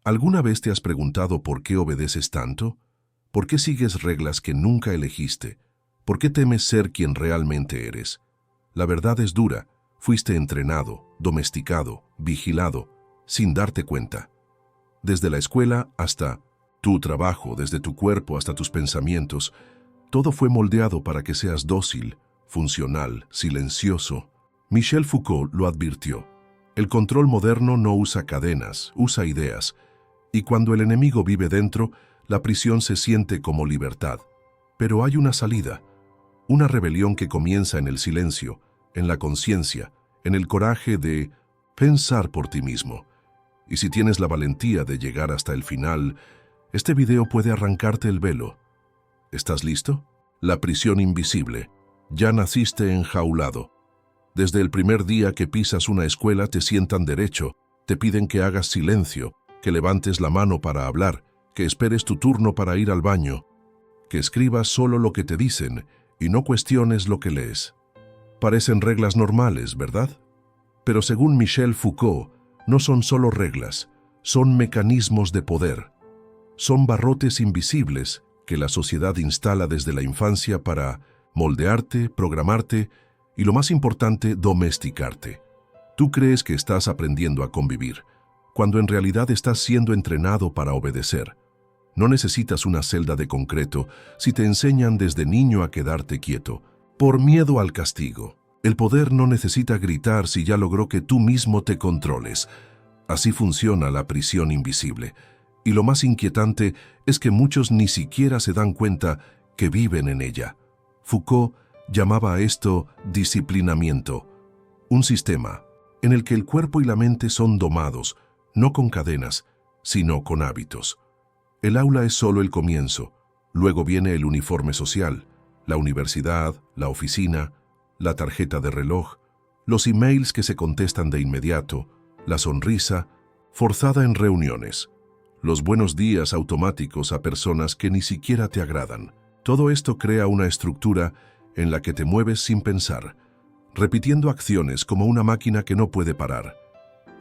¿Alguna vez te has preguntado por qué obedeces tanto? ¿Por qué sigues reglas que nunca elegiste? ¿Por qué temes ser quien realmente eres? La verdad es dura. Fuiste entrenado, domesticado, vigilado, sin darte cuenta. Desde la escuela hasta tu trabajo, desde tu cuerpo hasta tus pensamientos, todo fue moldeado para que seas dócil, funcional, silencioso. Michel Foucault lo advirtió. El control moderno no usa cadenas, usa ideas. Y cuando el enemigo vive dentro, la prisión se siente como libertad. Pero hay una salida, una rebelión que comienza en el silencio, en la conciencia, en el coraje de pensar por ti mismo. Y si tienes la valentía de llegar hasta el final, este video puede arrancarte el velo. ¿Estás listo? La prisión invisible. Ya naciste enjaulado. Desde el primer día que pisas una escuela te sientan derecho, te piden que hagas silencio, que levantes la mano para hablar, que esperes tu turno para ir al baño, que escribas solo lo que te dicen y no cuestiones lo que lees. Parecen reglas normales, ¿verdad? Pero según Michel Foucault, no son solo reglas, son mecanismos de poder. Son barrotes invisibles que la sociedad instala desde la infancia para moldearte, programarte y, lo más importante, domesticarte. Tú crees que estás aprendiendo a convivir, cuando en realidad estás siendo entrenado para obedecer. No necesitas una celda de concreto si te enseñan desde niño a quedarte quieto, por miedo al castigo. El poder no necesita gritar si ya logró que tú mismo te controles. Así funciona la prisión invisible. Y lo más inquietante es que muchos ni siquiera se dan cuenta que viven en ella. Foucault llamaba a esto disciplinamiento, un sistema en el que el cuerpo y la mente son domados, no con cadenas, sino con hábitos. El aula es solo el comienzo, luego viene el uniforme social, la universidad, la oficina, la tarjeta de reloj, los emails que se contestan de inmediato, la sonrisa forzada en reuniones, los buenos días automáticos a personas que ni siquiera te agradan. Todo esto crea una estructura en la que te mueves sin pensar, repitiendo acciones como una máquina que no puede parar.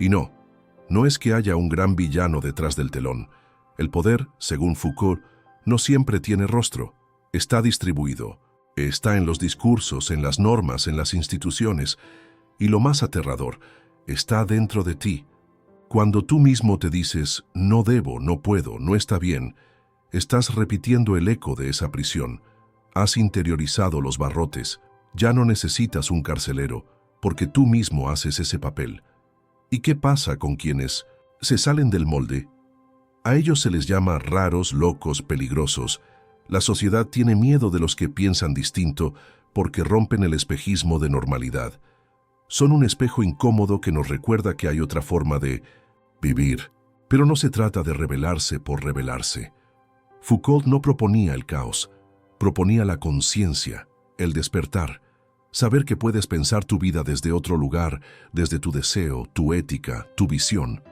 Y no es que haya un gran villano detrás del telón. El poder, según Foucault, no siempre tiene rostro. Está distribuido. Está en los discursos, en las normas, en las instituciones. Y lo más aterrador, está dentro de ti. Cuando tú mismo te dices, no debo, no puedo, no está bien, estás repitiendo el eco de esa prisión. Has interiorizado los barrotes. Ya no necesitas un carcelero, porque tú mismo haces ese papel. ¿Y qué pasa con quienes se salen del molde? A ellos se les llama raros, locos, peligrosos. La sociedad tiene miedo de los que piensan distinto porque rompen el espejismo de normalidad. Son un espejo incómodo que nos recuerda que hay otra forma de vivir, pero no se trata de rebelarse por rebelarse. Foucault no proponía el caos, proponía la conciencia, el despertar, saber que puedes pensar tu vida desde otro lugar, desde tu deseo, tu ética, tu visión.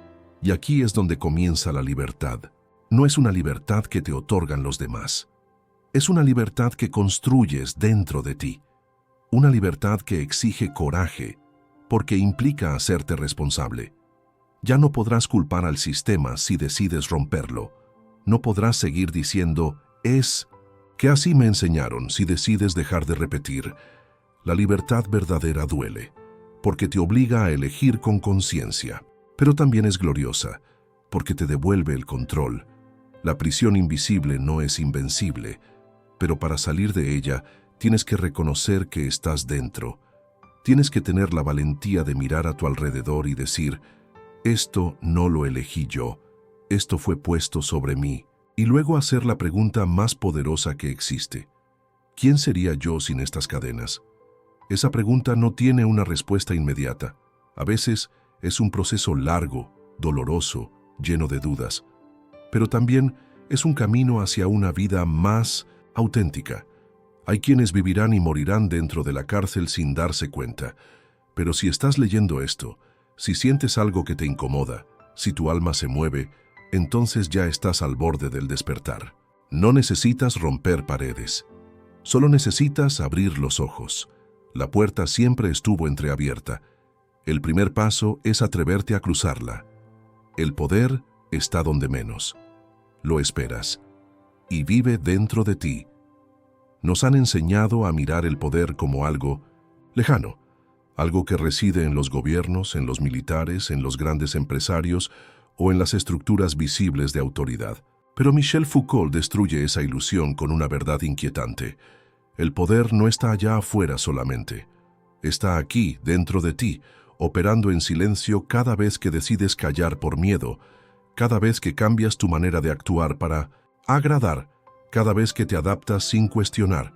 Y aquí es donde comienza la libertad. No es una libertad que te otorgan los demás. Es una libertad que construyes dentro de ti. Una libertad que exige coraje, porque implica hacerte responsable. Ya no podrás culpar al sistema si decides romperlo. No podrás seguir diciendo, es que así me enseñaron, si decides dejar de repetir. La libertad verdadera duele, porque te obliga a elegir con conciencia. Pero también es gloriosa, porque te devuelve el control. La prisión invisible no es invencible, pero para salir de ella tienes que reconocer que estás dentro. Tienes que tener la valentía de mirar a tu alrededor y decir, esto no lo elegí yo, esto fue puesto sobre mí. Y luego hacer la pregunta más poderosa que existe. ¿Quién sería yo sin estas cadenas? Esa pregunta no tiene una respuesta inmediata. A veces es un proceso largo, doloroso, lleno de dudas. Pero también es un camino hacia una vida más auténtica. Hay quienes vivirán y morirán dentro de la cárcel sin darse cuenta. Pero si estás leyendo esto, si sientes algo que te incomoda, si tu alma se mueve, entonces ya estás al borde del despertar. No necesitas romper paredes. Solo necesitas abrir los ojos. La puerta siempre estuvo entreabierta. El primer paso es atreverte a cruzarla. El poder está donde menos lo esperas y vive dentro de ti. Nos han enseñado a mirar el poder como algo lejano, algo que reside en los gobiernos, en los militares, en los grandes empresarios o en las estructuras visibles de autoridad. Pero Michel Foucault destruye esa ilusión con una verdad inquietante. El poder no está allá afuera solamente. Está aquí, dentro de ti, operando en silencio cada vez que decides callar por miedo, cada vez que cambias tu manera de actuar para agradar, cada vez que te adaptas sin cuestionar.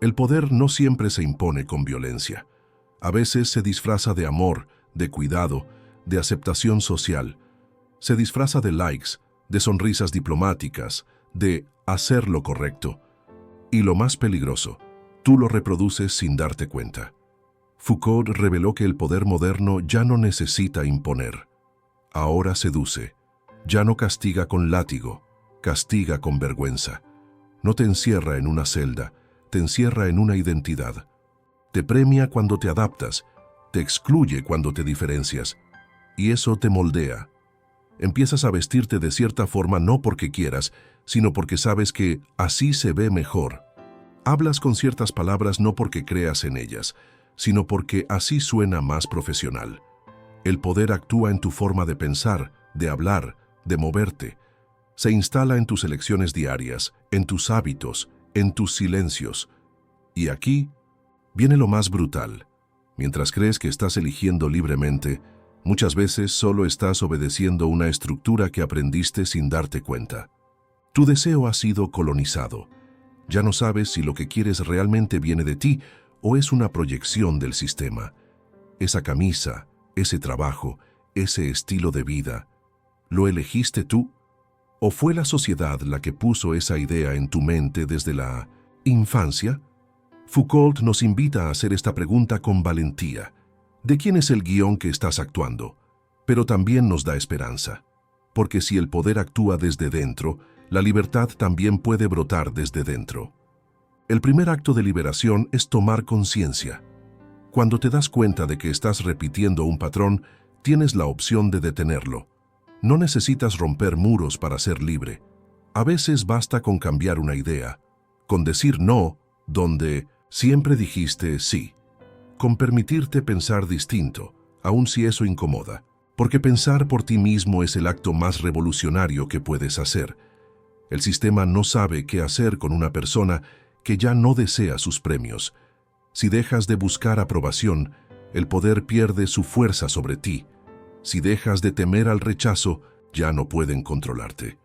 El poder no siempre se impone con violencia. A veces se disfraza de amor, de cuidado, de aceptación social. Se disfraza de likes, de sonrisas diplomáticas, de hacer lo correcto. Y lo más peligroso, tú lo reproduces sin darte cuenta. Foucault reveló que el poder moderno ya no necesita imponer. Ahora seduce. Ya no castiga con látigo, castiga con vergüenza. No te encierra en una celda, te encierra en una identidad. Te premia cuando te adaptas, te excluye cuando te diferencias. Y eso te moldea. Empiezas a vestirte de cierta forma no porque quieras, sino porque sabes que así se ve mejor. Hablas con ciertas palabras no porque creas en ellas, sino porque así suena más profesional. El poder actúa en tu forma de pensar, de hablar, de moverte. Se instala en tus elecciones diarias, en tus hábitos, en tus silencios. Y aquí viene lo más brutal. Mientras crees que estás eligiendo libremente, muchas veces solo estás obedeciendo una estructura que aprendiste sin darte cuenta. Tu deseo ha sido colonizado. Ya no sabes si lo que quieres realmente viene de ti o es una proyección del sistema. Esa camisa, ese trabajo, ese estilo de vida, ¿lo elegiste tú? ¿O fue la sociedad la que puso esa idea en tu mente desde la infancia? Foucault nos invita a hacer esta pregunta con valentía. ¿De quién es el guión que estás actuando? Pero también nos da esperanza. Porque si el poder actúa desde dentro, la libertad también puede brotar desde dentro. El primer acto de liberación es tomar conciencia. Cuando te das cuenta de que estás repitiendo un patrón, tienes la opción de detenerlo. No necesitas romper muros para ser libre. A veces basta con cambiar una idea, con decir no, donde siempre dijiste sí, con permitirte pensar distinto, aun si eso incomoda, porque pensar por ti mismo es el acto más revolucionario que puedes hacer. El sistema no sabe qué hacer con una persona que ya no desea sus premios. Si dejas de buscar aprobación, el poder pierde su fuerza sobre ti. Si dejas de temer al rechazo, ya no pueden controlarte.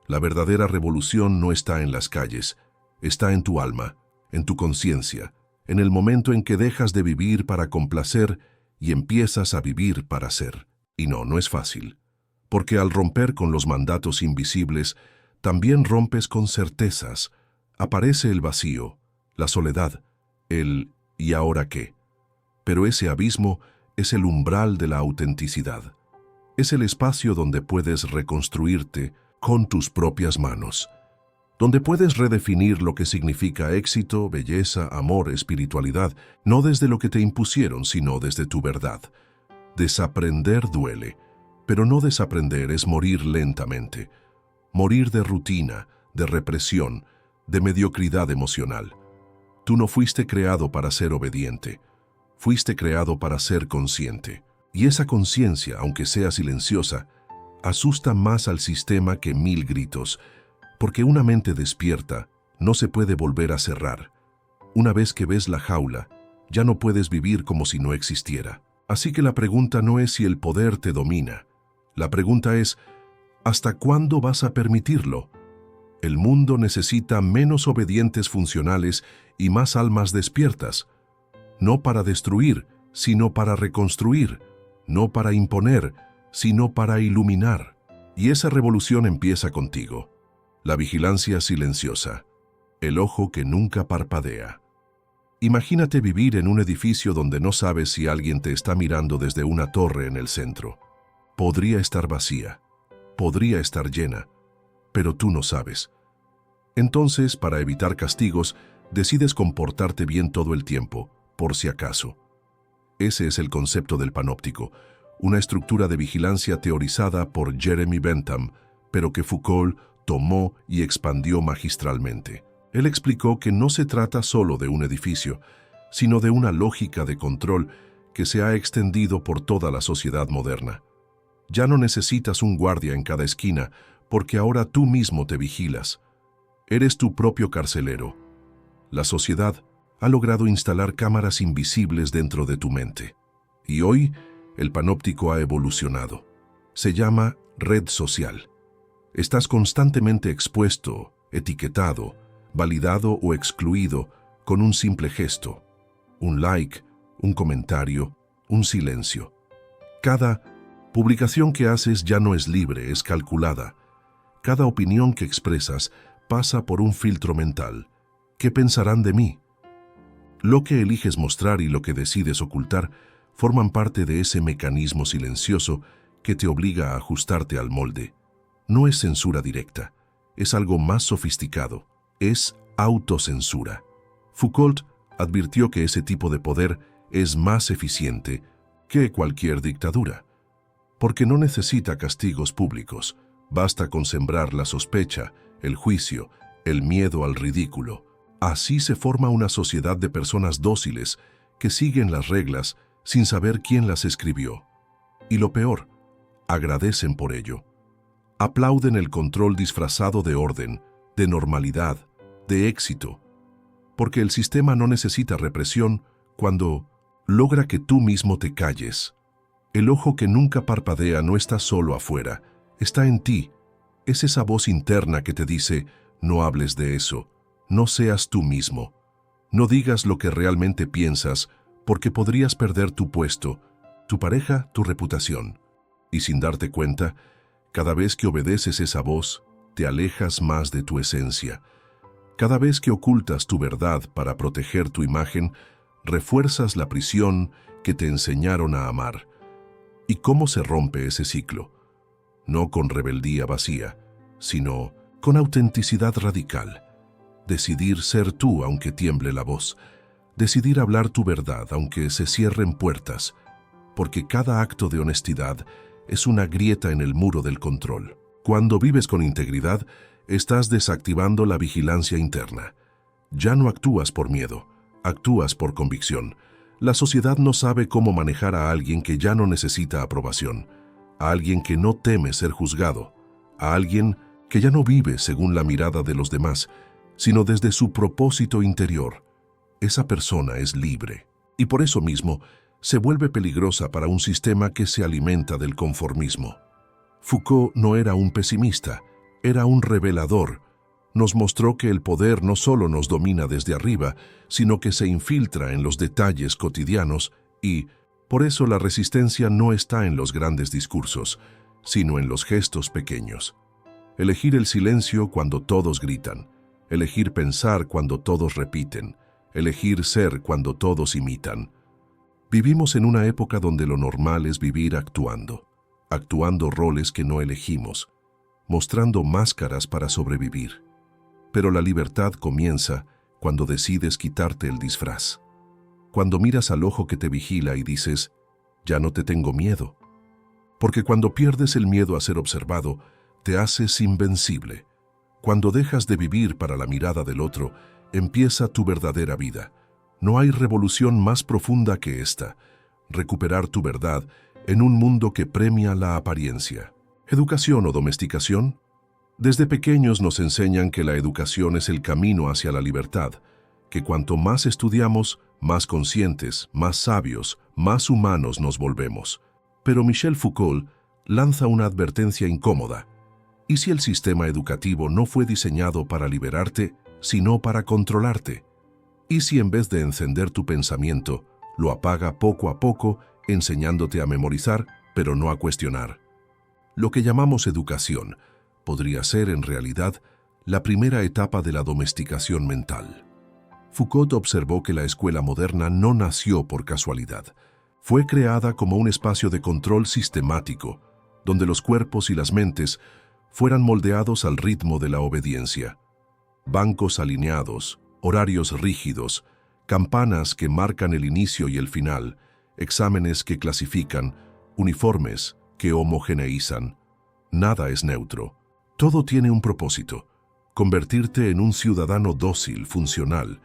La verdadera revolución no está en las calles, está en tu alma, en tu conciencia, en el momento en que dejas de vivir para complacer y empiezas a vivir para ser. Y no es fácil, porque al romper con los mandatos invisibles, también rompes con certezas. Aparece el vacío, la soledad, el ¿y ahora qué? Pero ese abismo es el umbral de la autenticidad. Es el espacio donde puedes reconstruirte con tus propias manos, donde puedes redefinir lo que significa éxito, belleza, amor, espiritualidad, no desde lo que te impusieron, sino desde tu verdad. Desaprender duele, pero no desaprender es morir lentamente. Morir de rutina, de represión, de mediocridad emocional. Tú no fuiste creado para ser obediente. Fuiste creado para ser consciente. Y esa conciencia, aunque sea silenciosa, asusta más al sistema que 1000 gritos, porque una mente despierta no se puede volver a cerrar. Una vez que ves la jaula, ya no puedes vivir como si no existiera. Así que la pregunta no es si el poder te domina. La pregunta es, ¿hasta cuándo vas a permitirlo? El mundo necesita menos obedientes funcionales y más almas despiertas. No para destruir, sino para reconstruir. No para imponer, sino para iluminar. Y esa revolución empieza contigo. La vigilancia silenciosa. El ojo que nunca parpadea. Imagínate vivir en un edificio donde no sabes si alguien te está mirando desde una torre en el centro. Podría estar vacía. Podría estar llena. Pero tú no sabes. Entonces, para evitar castigos, decides comportarte bien todo el tiempo, por si acaso. Ese es el concepto del panóptico, una estructura de vigilancia teorizada por Jeremy Bentham, pero que Foucault tomó y expandió magistralmente. Él explicó que no se trata solo de un edificio, sino de una lógica de control que se ha extendido por toda la sociedad moderna. Ya no necesitas un guardia en cada esquina, porque ahora tú mismo te vigilas. Eres tu propio carcelero. La sociedad ha logrado instalar cámaras invisibles dentro de tu mente. Y hoy, el panóptico ha evolucionado. Se llama red social. Estás constantemente expuesto, etiquetado, validado o excluido con un simple gesto, un like, un comentario, un silencio. Cada publicación que haces ya no es libre, es calculada. Cada opinión que expresas pasa por un filtro mental. ¿Qué pensarán de mí? Lo que eliges mostrar y lo que decides ocultar forman parte de ese mecanismo silencioso que te obliga a ajustarte al molde. No es censura directa, es algo más sofisticado, es autocensura. Foucault advirtió que ese tipo de poder es más eficiente que cualquier dictadura, porque no necesita castigos públicos, basta con sembrar la sospecha, el juicio, el miedo al ridículo. Así se forma una sociedad de personas dóciles que siguen las reglas sin saber quién las escribió. Y lo peor, agradecen por ello. Aplauden el control disfrazado de orden, de normalidad, de éxito, porque el sistema no necesita represión cuando logra que tú mismo te calles. El ojo que nunca parpadea no está solo afuera, está en ti. Es esa voz interna que te dice, no hables de eso, no seas tú mismo, no digas lo que realmente piensas, porque podrías perder tu puesto, tu pareja, tu reputación. Y sin darte cuenta, cada vez que obedeces esa voz, te alejas más de tu esencia. Cada vez que ocultas tu verdad para proteger tu imagen, refuerzas la prisión que te enseñaron a amar. ¿Y cómo se rompe ese ciclo? No con rebeldía vacía, sino con autenticidad radical. Decidir ser tú aunque tiemble la voz. Decidir hablar tu verdad aunque se cierren puertas. Porque cada acto de honestidad es una grieta en el muro del control. Cuando vives con integridad, estás desactivando la vigilancia interna. Ya no actúas por miedo, actúas por convicción. La sociedad no sabe cómo manejar a alguien que ya no necesita aprobación, a alguien que no teme ser juzgado, a alguien que ya no vive según la mirada de los demás, sino desde su propósito interior. Esa persona es libre, y por eso mismo se vuelve peligrosa para un sistema que se alimenta del conformismo. Foucault no era un pesimista, era un revelador. Nos mostró que el poder no solo nos domina desde arriba, sino que se infiltra en los detalles cotidianos y, por eso la resistencia no está en los grandes discursos, sino en los gestos pequeños. Elegir el silencio cuando todos gritan, elegir pensar cuando todos repiten, elegir ser cuando todos imitan. Vivimos en una época donde lo normal es vivir actuando roles que no elegimos, mostrando máscaras para sobrevivir. Pero la libertad comienza cuando decides quitarte el disfraz. Cuando miras al ojo que te vigila y dices, ya no te tengo miedo. Porque cuando pierdes el miedo a ser observado, te haces invencible. Cuando dejas de vivir para la mirada del otro, empieza tu verdadera vida. No hay revolución más profunda que esta, recuperar tu verdad en un mundo que premia la apariencia. ¿Educación o domesticación? Desde pequeños nos enseñan que la educación es el camino hacia la libertad, que cuanto más estudiamos, más conscientes, más sabios, más humanos nos volvemos. Pero Michel Foucault lanza una advertencia incómoda. ¿Y si el sistema educativo no fue diseñado para liberarte, sino para controlarte? ¿Y si en vez de encender tu pensamiento, lo apaga poco a poco, enseñándote a memorizar, pero no a cuestionar? Lo que llamamos educación podría ser, en realidad, la primera etapa de la domesticación mental. Foucault observó que la escuela moderna no nació por casualidad. Fue creada como un espacio de control sistemático, donde los cuerpos y las mentes fueran moldeados al ritmo de la obediencia. Bancos alineados, horarios rígidos, campanas que marcan el inicio y el final, exámenes que clasifican, uniformes que homogeneizan. Nada es neutro. Todo tiene un propósito: convertirte en un ciudadano dócil, funcional,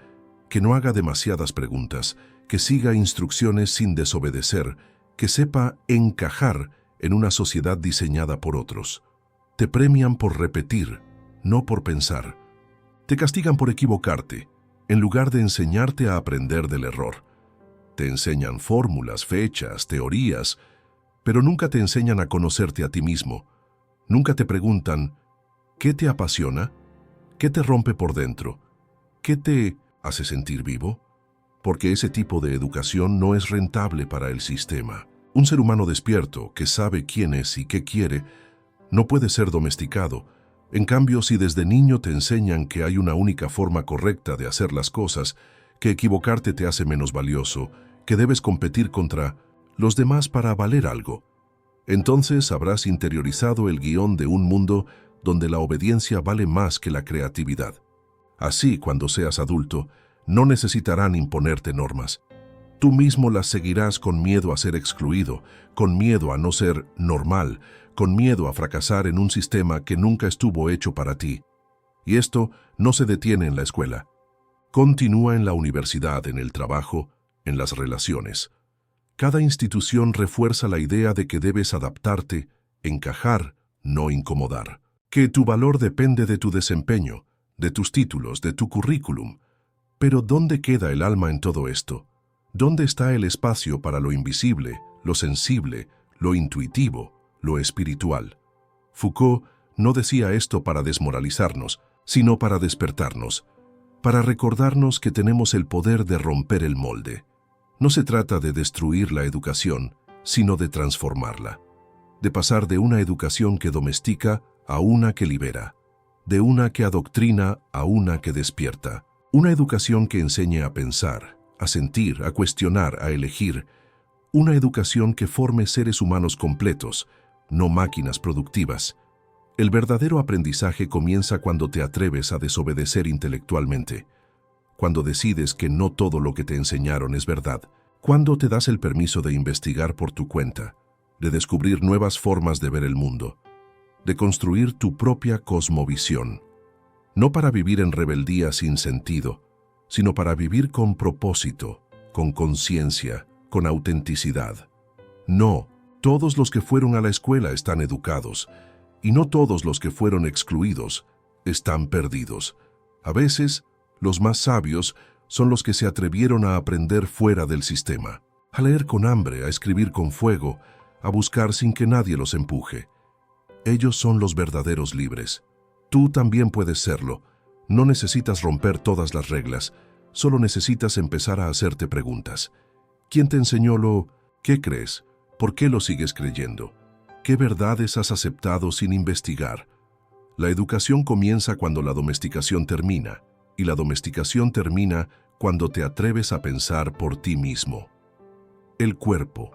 que no haga demasiadas preguntas, que siga instrucciones sin desobedecer, que sepa encajar en una sociedad diseñada por otros. Te premian por repetir, no por pensar. Te castigan por equivocarte, en lugar de enseñarte a aprender del error. Te enseñan fórmulas, fechas, teorías, pero nunca te enseñan a conocerte a ti mismo. Nunca te preguntan, ¿qué te apasiona? ¿Qué te rompe por dentro? ¿Qué te hace sentir vivo? Porque ese tipo de educación no es rentable para el sistema. Un ser humano despierto, que sabe quién es y qué quiere, no puede ser domesticado. En cambio, si desde niño te enseñan que hay una única forma correcta de hacer las cosas, que equivocarte te hace menos valioso, que debes competir contra los demás para valer algo, entonces habrás interiorizado el guión de un mundo donde la obediencia vale más que la creatividad. Así, cuando seas adulto, no necesitarán imponerte normas. Tú mismo las seguirás con miedo a ser excluido, con miedo a no ser normal, con miedo a fracasar en un sistema que nunca estuvo hecho para ti. Y esto no se detiene en la escuela. Continúa en la universidad, en el trabajo, en las relaciones. Cada institución refuerza la idea de que debes adaptarte, encajar, no incomodar. Que tu valor depende de tu desempeño, de tus títulos, de tu currículum. Pero ¿dónde queda el alma en todo esto? ¿Dónde está el espacio para lo invisible, lo sensible, lo intuitivo, lo espiritual? Foucault no decía esto para desmoralizarnos, sino para despertarnos, para recordarnos que tenemos el poder de romper el molde. No se trata de destruir la educación, sino de transformarla, de pasar de una educación que domestica a una que libera, de una que adoctrina a una que despierta, una educación que enseñe a pensar, a sentir, a cuestionar, a elegir, una educación que forme seres humanos completos, no máquinas productivas. El verdadero aprendizaje comienza cuando te atreves a desobedecer intelectualmente, cuando decides que no todo lo que te enseñaron es verdad, cuando te das el permiso de investigar por tu cuenta, de descubrir nuevas formas de ver el mundo, de construir tu propia cosmovisión, no para vivir en rebeldía sin sentido, sino para vivir con propósito, con conciencia, con autenticidad. No, todos los que fueron a la escuela están educados, y no todos los que fueron excluidos están perdidos. A veces, los más sabios son los que se atrevieron a aprender fuera del sistema, a leer con hambre, a escribir con fuego, a buscar sin que nadie los empuje. Ellos son los verdaderos libres. Tú también puedes serlo. No necesitas romper todas las reglas, solo necesitas empezar a hacerte preguntas. ¿Quién te enseñó lo? ¿Qué crees? ¿Por qué lo sigues creyendo? ¿Qué verdades has aceptado sin investigar? La educación comienza cuando la domesticación termina, y la domesticación termina cuando te atreves a pensar por ti mismo. El cuerpo,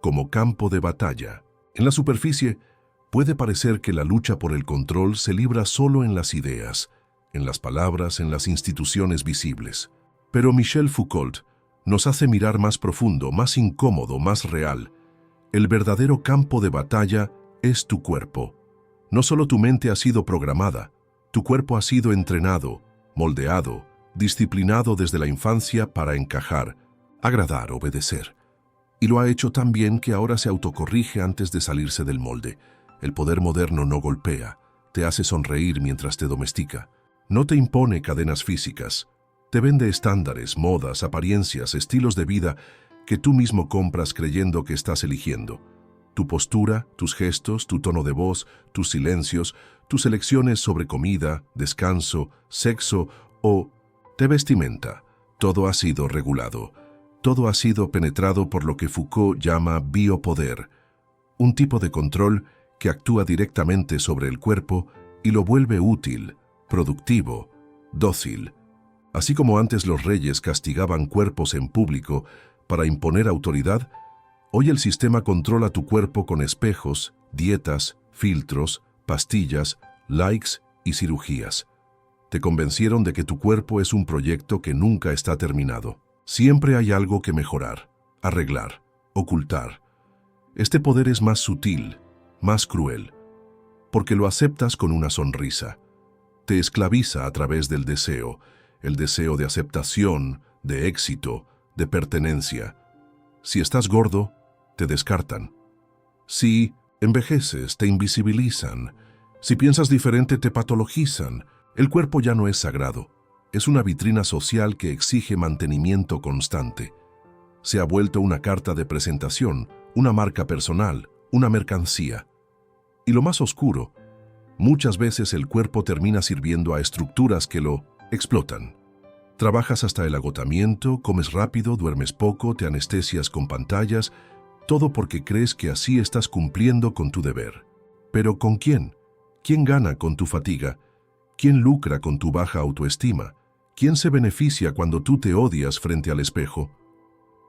como campo de batalla. En la superficie, puede parecer que la lucha por el control se libra solo en las ideas, en las palabras, en las instituciones visibles. Pero Michel Foucault nos hace mirar más profundo, más incómodo, más real. El verdadero campo de batalla es tu cuerpo. No solo tu mente ha sido programada, tu cuerpo ha sido entrenado, moldeado, disciplinado desde la infancia para encajar, agradar, obedecer. Y lo ha hecho tan bien que ahora se autocorrige antes de salirse del molde. El poder moderno no golpea, te hace sonreír mientras te domestica. No te impone cadenas físicas, te vende estándares, modas, apariencias, estilos de vida que tú mismo compras creyendo que estás eligiendo. Tu postura, tus gestos, tu tono de voz, tus silencios, tus elecciones sobre comida, descanso, sexo o de vestimenta, todo ha sido regulado. Todo ha sido penetrado por lo que Foucault llama biopoder, un tipo de control que actúa directamente sobre el cuerpo y lo vuelve útil, productivo, dócil. Así como antes los reyes castigaban cuerpos en público para imponer autoridad, hoy el sistema controla tu cuerpo con espejos, dietas, filtros, pastillas, likes y cirugías. Te convencieron de que tu cuerpo es un proyecto que nunca está terminado. Siempre hay algo que mejorar, arreglar, ocultar. Este poder es más sutil, más cruel, porque lo aceptas con una sonrisa. Te esclaviza a través del deseo, el deseo de aceptación, de éxito, de pertenencia. Si estás gordo, te descartan. Si envejeces, te invisibilizan. Si piensas diferente, te patologizan. El cuerpo ya no es sagrado. Es una vitrina social que exige mantenimiento constante. Se ha vuelto una carta de presentación, una marca personal, una mercancía. Y lo más oscuro, muchas veces el cuerpo termina sirviendo a estructuras que lo explotan. Trabajas hasta el agotamiento, comes rápido, duermes poco, te anestesias con pantallas, todo porque crees que así estás cumpliendo con tu deber. ¿Pero con quién? ¿Quién gana con tu fatiga? ¿Quién lucra con tu baja autoestima? ¿Quién se beneficia cuando tú te odias frente al espejo?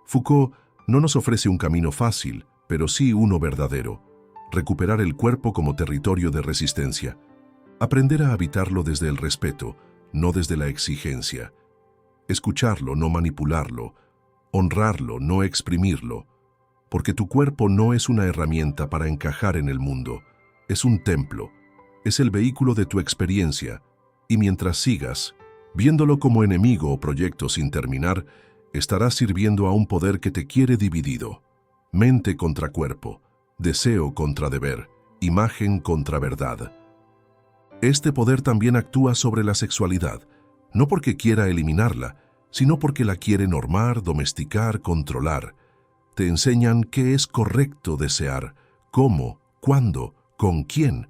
Foucault no nos ofrece un camino fácil, pero sí uno verdadero. Recuperar el cuerpo como territorio de resistencia. Aprender a habitarlo desde el respeto, no desde la exigencia. Escucharlo, no manipularlo. Honrarlo, no exprimirlo. Porque tu cuerpo no es una herramienta para encajar en el mundo. Es un templo. Es el vehículo de tu experiencia. Y mientras sigas, viéndolo como enemigo o proyecto sin terminar, estarás sirviendo a un poder que te quiere dividido. Mente contra cuerpo, deseo contra deber, imagen contra verdad. Este poder también actúa sobre la sexualidad, no porque quiera eliminarla, sino porque la quiere normar, domesticar, controlar. Te enseñan qué es correcto desear, cómo, cuándo, con quién.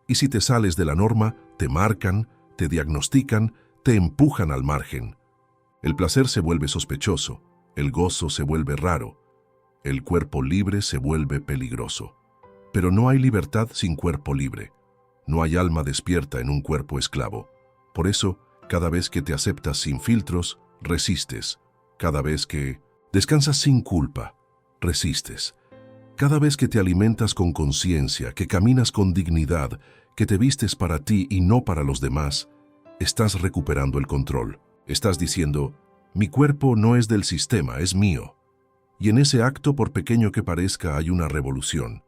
Y si te sales de la norma, te marcan, te diagnostican, te empujan al margen. El placer se vuelve sospechoso, el gozo se vuelve raro, el cuerpo libre se vuelve peligroso. Pero no hay libertad sin cuerpo libre. No hay alma despierta en un cuerpo esclavo. Por eso, cada vez que te aceptas sin filtros, resistes. Cada vez que descansas sin culpa, resistes. Cada vez que te alimentas con conciencia, que caminas con dignidad, que te vistes para ti y no para los demás, estás recuperando el control. Estás diciendo, mi cuerpo no es del sistema, es mío. Y en ese acto, por pequeño que parezca, hay una revolución.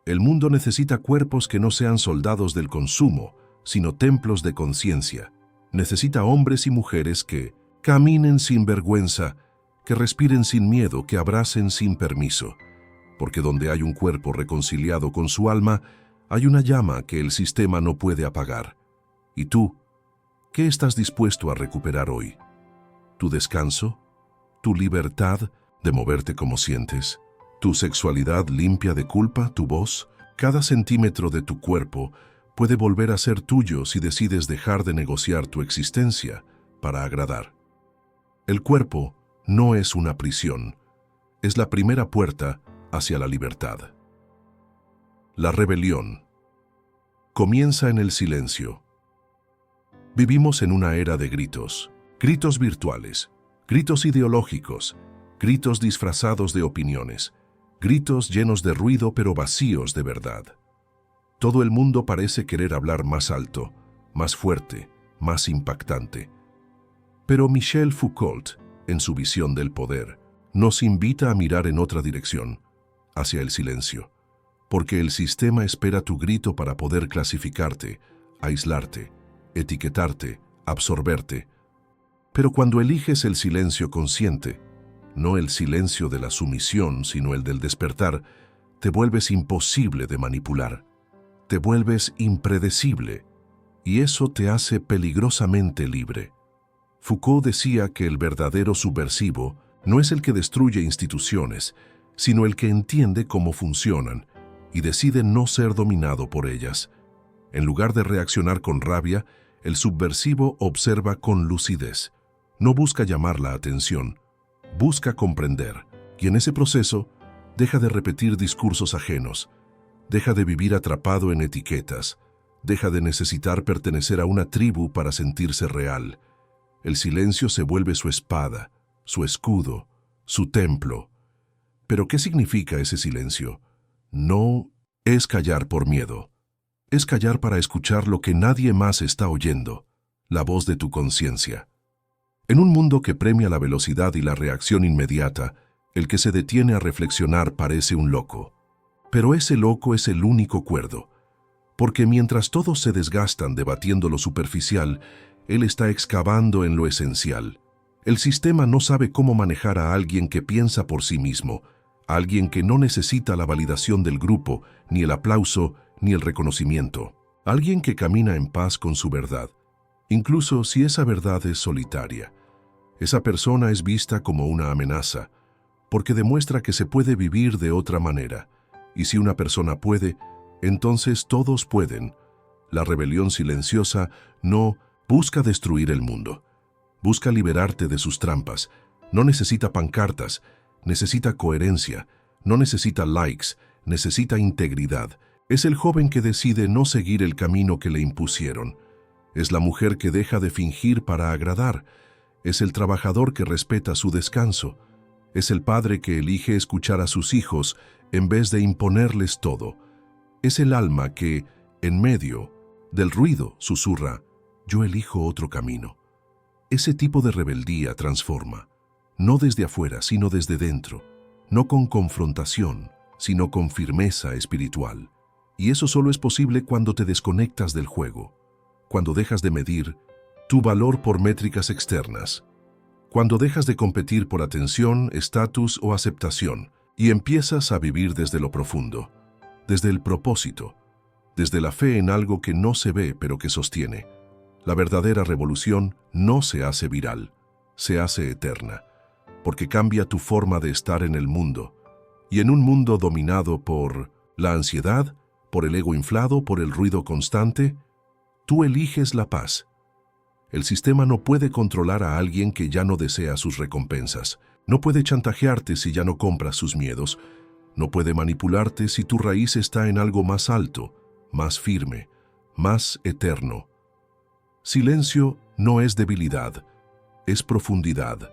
El mundo necesita cuerpos que no sean soldados del consumo, sino templos de conciencia. Necesita hombres y mujeres que caminen sin vergüenza, que respiren sin miedo, que abracen sin permiso. Porque donde hay un cuerpo reconciliado con su alma, hay una llama que el sistema no puede apagar. ¿Y tú? ¿Qué estás dispuesto a recuperar hoy? ¿Tu descanso? ¿Tu libertad de moverte como sientes? ¿Tu sexualidad limpia de culpa? ¿Tu voz? Cada centímetro de tu cuerpo puede volver a ser tuyo si decides dejar de negociar tu existencia para agradar. El cuerpo no es una prisión, es la primera puerta hacia la libertad. La rebelión comienza en el silencio. Vivimos en una era de gritos, gritos virtuales, gritos ideológicos, gritos disfrazados de opiniones, gritos llenos de ruido pero vacíos de verdad. Todo el mundo parece querer hablar más alto, más fuerte, más impactante. Pero Michel Foucault, en su visión del poder, nos invita a mirar en otra dirección, hacia el silencio, porque el sistema espera tu grito para poder clasificarte, aislarte, etiquetarte, absorberte. Pero cuando eliges el silencio consciente, no el silencio de la sumisión, sino el del despertar, te vuelves imposible de manipular. Te vuelves impredecible, y eso te hace peligrosamente libre. Foucault decía que el verdadero subversivo no es el que destruye instituciones, sino el que entiende cómo funcionan y decide no ser dominado por ellas. En lugar de reaccionar con rabia, el subversivo observa con lucidez. No busca llamar la atención, busca comprender, y en ese proceso deja de repetir discursos ajenos, deja de vivir atrapado en etiquetas, deja de necesitar pertenecer a una tribu para sentirse real. El silencio se vuelve su espada, su escudo, su templo. ¿Pero qué significa ese silencio? No es callar por miedo. Es callar para escuchar lo que nadie más está oyendo, la voz de tu conciencia. En un mundo que premia la velocidad y la reacción inmediata, el que se detiene a reflexionar parece un loco. Pero ese loco es el único cuerdo, porque mientras todos se desgastan debatiendo lo superficial, él está excavando en lo esencial. El sistema no sabe cómo manejar a alguien que piensa por sí mismo, a alguien que no necesita la validación del grupo, ni el aplauso, ni el reconocimiento. Alguien que camina en paz con su verdad, incluso si esa verdad es solitaria. Esa persona es vista como una amenaza, porque demuestra que se puede vivir de otra manera. Y si una persona puede, entonces todos pueden. La rebelión silenciosa no busca destruir el mundo. Busca liberarte de sus trampas. No necesita pancartas, necesita coherencia. No necesita likes, necesita integridad. Es el joven que decide no seguir el camino que le impusieron. Es la mujer que deja de fingir para agradar. Es el trabajador que respeta su descanso. Es el padre que elige escuchar a sus hijos en vez de imponerles todo. Es el alma que, en medio del ruido, susurra: yo elijo otro camino. Ese tipo de rebeldía transforma, no desde afuera, sino desde dentro, no con confrontación, sino con firmeza espiritual. Y eso solo es posible cuando te desconectas del juego, cuando dejas de medir tu valor por métricas externas, cuando dejas de competir por atención, estatus o aceptación y empiezas a vivir desde lo profundo, desde el propósito, desde la fe en algo que no se ve pero que sostiene. La verdadera revolución no se hace viral, se hace eterna, porque cambia tu forma de estar en el mundo, y en un mundo dominado por la ansiedad, por el ego inflado, por el ruido constante, tú eliges la paz. El sistema no puede controlar a alguien que ya no desea sus recompensas. No puede chantajearte si ya no compras sus miedos. No puede manipularte si tu raíz está en algo más alto, más firme, más eterno. Silencio no es debilidad, es profundidad.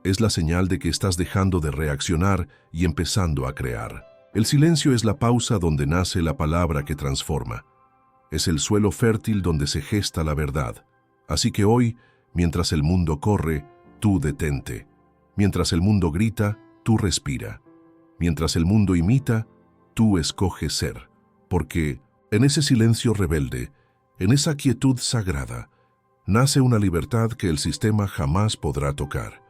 Es la señal de que estás dejando de reaccionar y empezando a crear. El silencio es la pausa donde nace la palabra que transforma. Es el suelo fértil donde se gesta la verdad. Así que hoy, mientras el mundo corre, tú detente. Mientras el mundo grita, tú respira. Mientras el mundo imita, tú escoges ser. Porque en ese silencio rebelde, en esa quietud sagrada, nace una libertad que el sistema jamás podrá tocar.